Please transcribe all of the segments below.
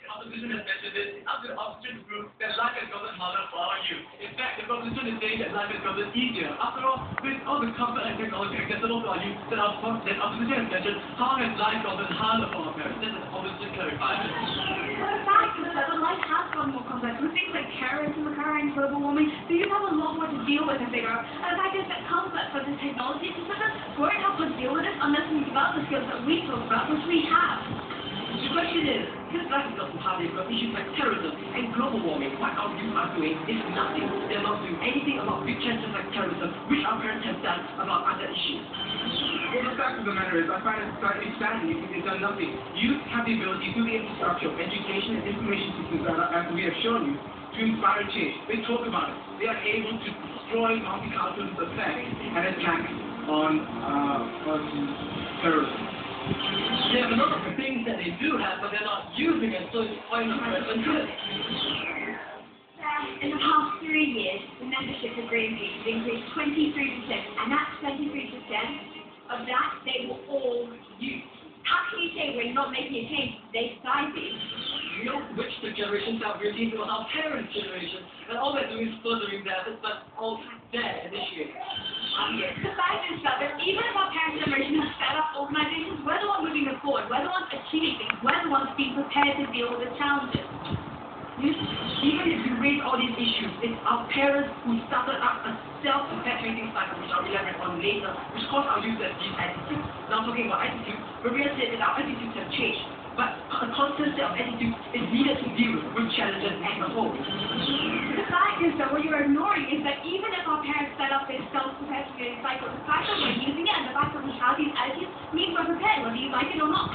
Opposition has mentioned this. Up to the opposition group that life has gotten harder for our youth. In fact, the opposition is saying that life has gotten easier. After all, with all the comfort and technology accessible to our youth, that opposition has mentioned, how has life gotten harder for our parents? This is opposition clarified. Well, the fact is that life has gotten more complex. With things like terrorism occurring, global warming, so you have a lot more to deal with and figure out. And the fact is that comfort for this technology won't help us deal with it unless we develop the skills that we talk about, which we have. The question is, since life has gotten harder, you've got issues like terrorism and global warming. What our youth are doing is nothing. They're not doing anything about big challenges like terrorism, which our parents have done about other issues. Well, the fact of the matter is, I find it slightly saddening if they've done nothing. Youth have the ability through the infrastructure of education and information systems as we have shown you, to inspire change. They talk about it. They are able to destroy multiculturalist effect and attack on terrorism. They have a lot of the things that they do have, but they're not using it, so it's quite interesting. In the past 3 years, the membership of Greenpeace has increased 23%, and that 23% of that, they were all youth. How can you say we're not making a change? They decided. You know which the generations have really to our parents' generation, and all they're doing is furthering that, but all their initiative. The fact is that even if our parents' generation has set up organizations, we're the ones moving them forward, we're the ones achieving things, we're the ones being prepared to deal with the challenges. Even if you raise all these issues, it's our parents who started up a self-perpetuating cycle, which I'll elaborate on later, which caused our youth to have these attitudes. Now I'm talking about attitudes, but we have said that our attitudes have changed. But a constant set of attitudes is needed to deal with challenges as a whole. The fact is that what you're ignoring is that even if our parents set up this self-perpetuating cycle, the fact that we're using it and the fact that we have these attitudes means we're prepared, whether you like it or not.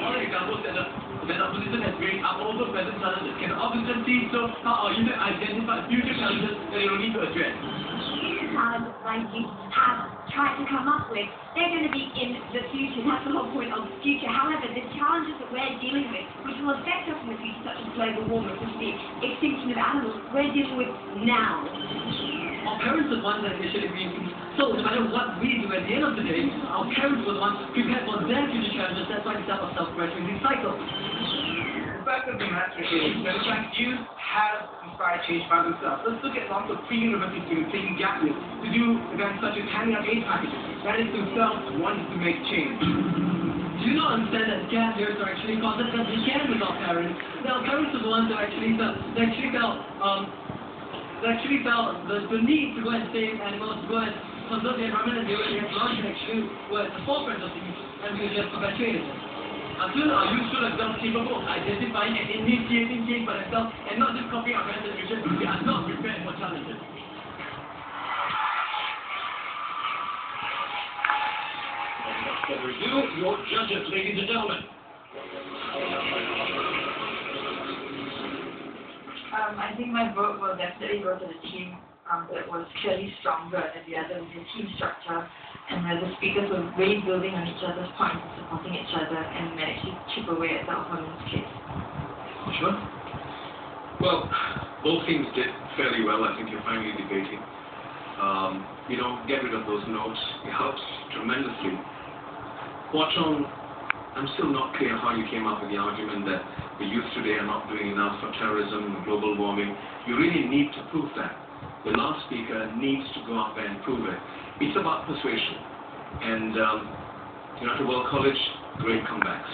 All the examples that the opposition has raised are also present challenges. Can the opposition see so how our youth identify future challenges that they will need to address? Challenges like you have tried to come up with, they're going to be in the future. That's the whole point of the future. However, the challenges that we're dealing with, which will affect us in the future, such as global warming, which is the extinction of animals, we're dealing with now. Our parents are the ones that initially Greenpeace. So no matter what we do at the end of the day, our parents were the ones prepared for their future challenges. That's why we set up a self-perpetuating cycle. The fact of the matter is that in fact youth have inspired change by themselves. Let's look at lots of pre-university students taking gap years to do events such as handing out aid packages. That is themselves wanting to make change. Do you not understand that gap years are actually a concept that we can with our parents? Our parents are the ones that actually felt the need to go and save animals, to go and conserve the environment, and they were actually were at the forefront of things, and we just perpetuated it. Until our youth show themselves capable of identifying and initiating change by themselves and not just copying our parents' generation, we are not prepared for challenges. Without further ado, your judges, ladies and gentlemen. I think my vote will definitely go to the team that was clearly stronger than the other with the team structure, and where the speakers were really building on each other's points and supporting each other and managed to chip away at the opponent's case. Sure. Well, both teams did fairly well. I think you're finally debating. Get rid of those notes. It helps tremendously. Hwa Chong, I'm still not clear how you came up with the argument that the youth today are not doing enough for terrorism and global warming. You really need to prove that. The last speaker needs to go out there and prove it. It's about persuasion. And at the World College, great comebacks.